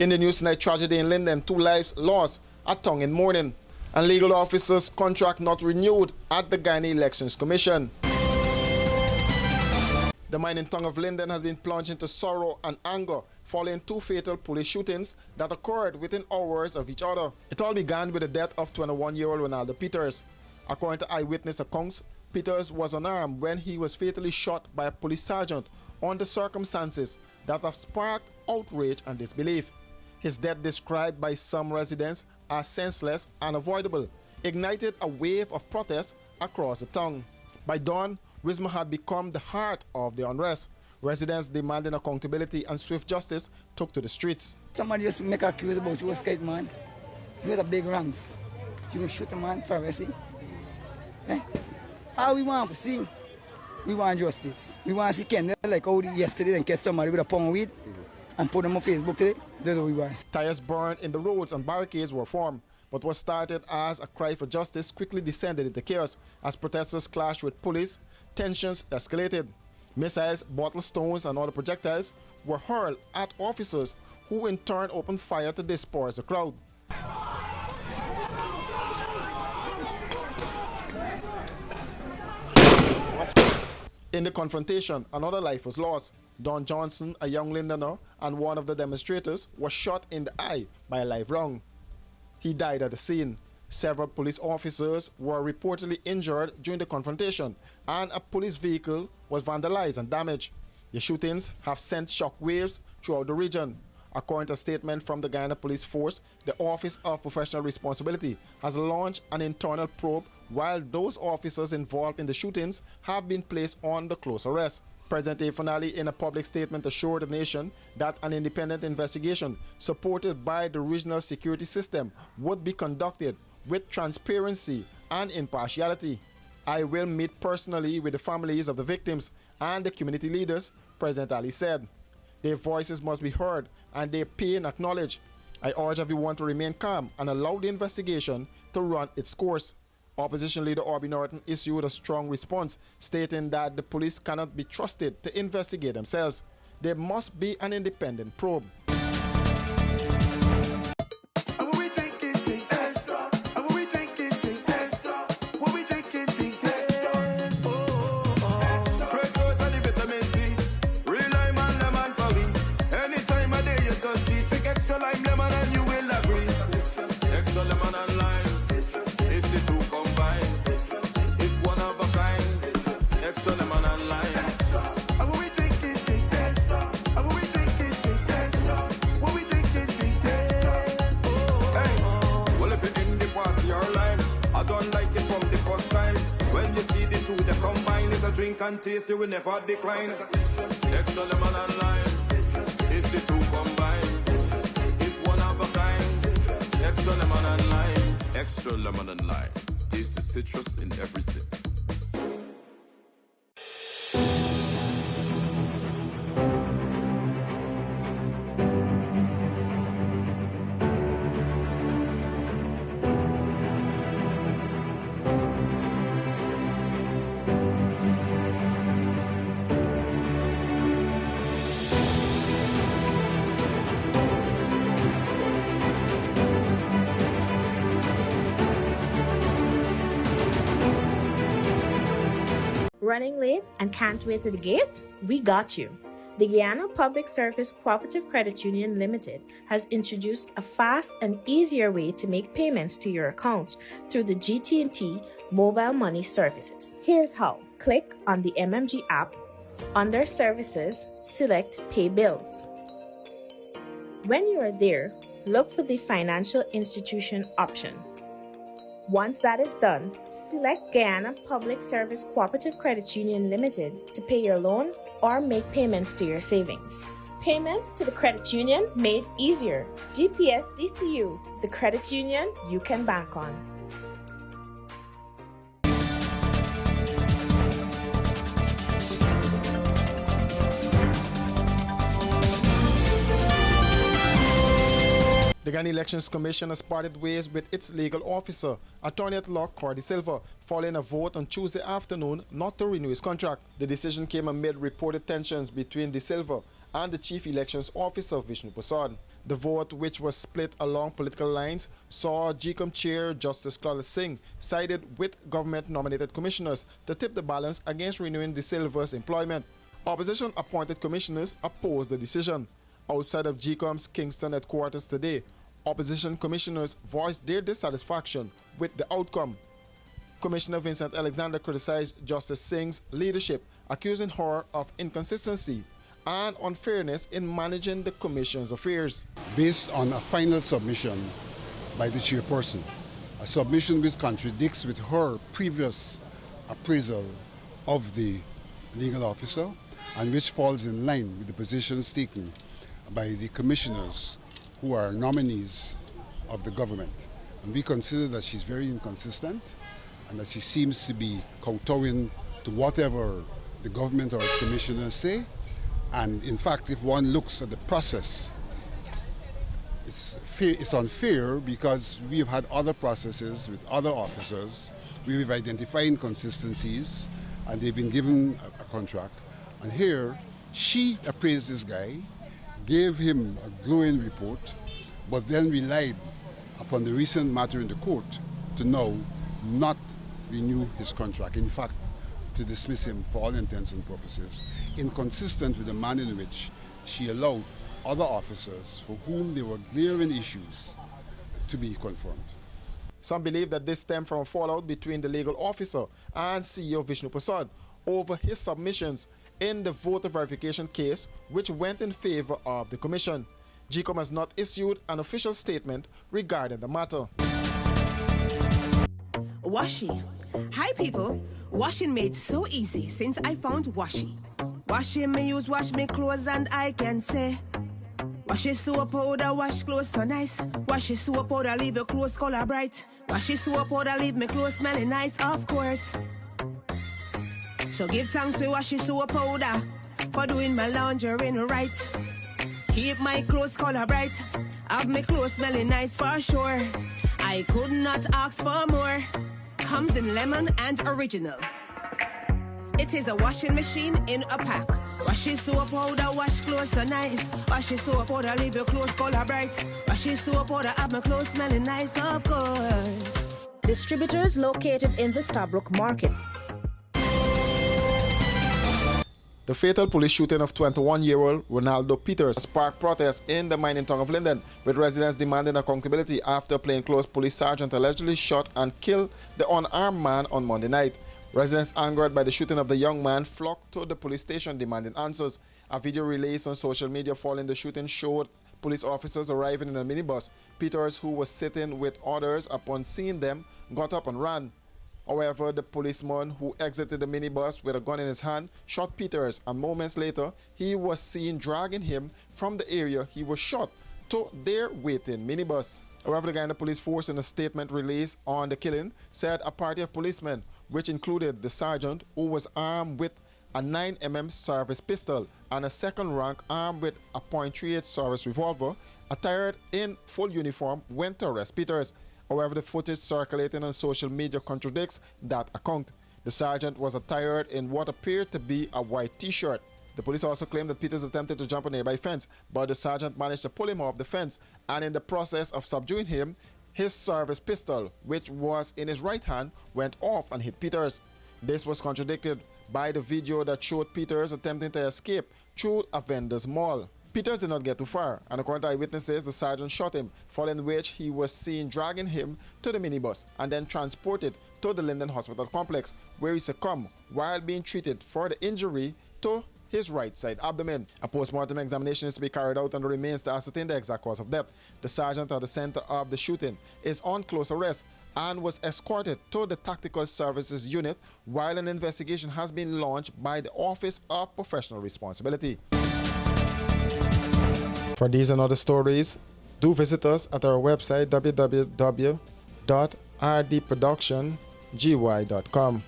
In the news tonight, tragedy in Linden, 2 lives lost at Tongue in morning. And legal officers' contract not renewed at the Guyana Elections Commission. The mining town of Linden has been plunged into sorrow and anger following 2 fatal police shootings that occurred within hours of each other. It all began with the death of 21-year-old Ronaldo Peters. According to eyewitness accounts, Peters was unarmed when he was fatally shot by a police sergeant under circumstances that have sparked outrage and disbelief. His death, described by some residents as senseless and unavoidable, ignited a wave of protest across the town. By dawn, Wisma had become the heart of the unrest. Residents demanding accountability and swift justice took to the streets. Somebody just make a accuse about you, a skate man. You have big ranks. You will shoot a man for a see. Eh? All we want to see, we want justice. We want to see Kendall like how yesterday and catch somebody with a pound of weed and put them on Facebook today. That's what we want. Tires burned in the roads and barricades were formed. But what started as a cry for justice quickly descended into chaos as protesters clashed with police. Tensions escalated. Missiles, bottle stones, and other projectiles were hurled at officers, who in turn opened fire to disperse the crowd. In the confrontation, another life was lost. Don Johnson, a young Lindener and one of the demonstrators, was shot in the eye by a live round. He died at the scene. Several police officers were reportedly injured during the confrontation, and a police vehicle was vandalized and damaged. The shootings have sent shockwaves throughout the region. According to a statement from the Guyana Police Force, the Office of Professional Responsibility has launched an internal probe, while those officers involved in the shootings have been placed under close arrest. President Afanali, in a public statement, assured the nation that an independent investigation supported by the regional security system would be conducted with transparency and impartiality. I will meet personally with the families of the victims and the community leaders, President Ali said. Their voices must be heard and their pain acknowledged. I urge everyone to remain calm and allow the investigation to run its course. Opposition leader Orbie Norton issued a strong response, stating that the police cannot be trusted to investigate themselves. There must be an independent probe. Drink and taste, you will never decline. Extra lemon and lime, it's the two combined. It's one of a kind. Extra lemon and lime, extra lemon and lime. Taste the citrus in every sip. Running late and can't wait to the gate? We got you. The Guyana Public Service Cooperative Credit Union Limited has introduced a fast and easier way to make payments to your accounts through the GT&T mobile money services. Here's how. Click on the MMG app. Under Services, select Pay Bills. When you are there, look for the Financial Institution option. Once that is done, select Guyana Public Service Cooperative Credit Union Limited to pay your loan or make payments to your savings. Payments to the credit union made easier. GPS CCU, the credit union you can bank on. The Guyana Elections Commission has parted ways with its legal officer, Attorney at Law Cordy Silva, following a vote on Tuesday afternoon not to renew his contract. The decision came amid reported tensions between De Silva and the Chief Elections Officer, Vishnu Prasad. The vote, which was split along political lines, saw GCOM Chair Justice Claudette Singh sided with government-nominated commissioners to tip the balance against renewing De Silva's employment. Opposition-appointed commissioners opposed the decision. Outside of GCOM's Kingston headquarters today, opposition commissioners voiced their dissatisfaction with the outcome. Commissioner Vincent Alexander criticized Justice Singh's leadership, accusing her of inconsistency and unfairness in managing the Commission's affairs. Based on a final submission by the chairperson, a submission which contradicts with her previous appraisal of the legal officer and which falls in line with the positions taken by the commissioners who are nominees of the government. And we consider that she's very inconsistent and that she seems to be kowtowing to whatever the government or its commissioners say. And in fact, if one looks at the process, it's unfair because we've had other processes with other officers. We've identified inconsistencies and they've been given a contract. And here, she appraised this guy, gave him a glowing report, but then relied upon the recent matter in the court to now not renew his contract. In fact, to dismiss him for all intents and purposes, inconsistent with the manner in which she allowed other officers for whom there were glaring issues to be confirmed. Some believe that this stemmed from a fallout between the legal officer and CEO Vishnu Prasad over his submissions in the voter verification case, which went in favor of the commission. GCOM has not issued an official statement regarding the matter. Washi. Hi people. Washing made so easy since I found Washi. Washing me use wash me clothes and I can say Washi soap powder wash clothes so nice. Washi soap powder leave your clothes color bright. Washi soap powder leave me clothes smelling nice, of course. So give thanks to Washi soap powder for doing my laundry right. Keep my clothes color bright. Have my clothes smelling nice for sure. I could not ask for more. Comes in lemon and original. It is a washing machine in a pack. Washi soap powder wash clothes so nice. Washi soap powder leave your clothes color bright. Washi soap powder have my clothes smelling nice, of course. Distributors located in the Stabrook Market. The fatal police shooting of 21-year-old Ronaldo Peters sparked protests in the mining town of Linden, with residents demanding accountability after a plainclothes police sergeant allegedly shot and killed the unarmed man on Monday night. Residents angered by the shooting of the young man flocked to the police station demanding answers. A video released on social media following the shooting showed police officers arriving in a minibus. Peters, who was sitting with others, upon seeing them, got up and ran. However, the policeman who exited the minibus with a gun in his hand shot Peters, and moments later, he was seen dragging him from the area he was shot to their waiting minibus. However, the Guyana Police Force, in a statement released on the killing, said a party of policemen, which included the sergeant, who was armed with a 9mm service pistol and a second rank armed with a .38 service revolver, attired in full uniform, went to arrest Peters. However, the footage circulating on social media contradicts that account. The sergeant was attired in what appeared to be a white t-shirt. The police also claimed that Peters attempted to jump a nearby fence, but the sergeant managed to pull him off the fence, and in the process of subduing him, his service pistol, which was in his right hand, went off and hit Peters. This was contradicted by the video that showed Peters attempting to escape through a vendor's mall. Peters did not get too far, and according to eyewitnesses, the sergeant shot him, following which he was seen dragging him to the minibus and then transported to the Linden Hospital complex, where he succumbed while being treated for the injury to his right side abdomen. A post-mortem examination is to be carried out on the remains to ascertain the exact cause of death. The sergeant at the center of the shooting is on close arrest and was escorted to the Tactical Services Unit, while an investigation has been launched by the Office of Professional Responsibility. For these and other stories, do visit us at our website www.rdproductiongy.com.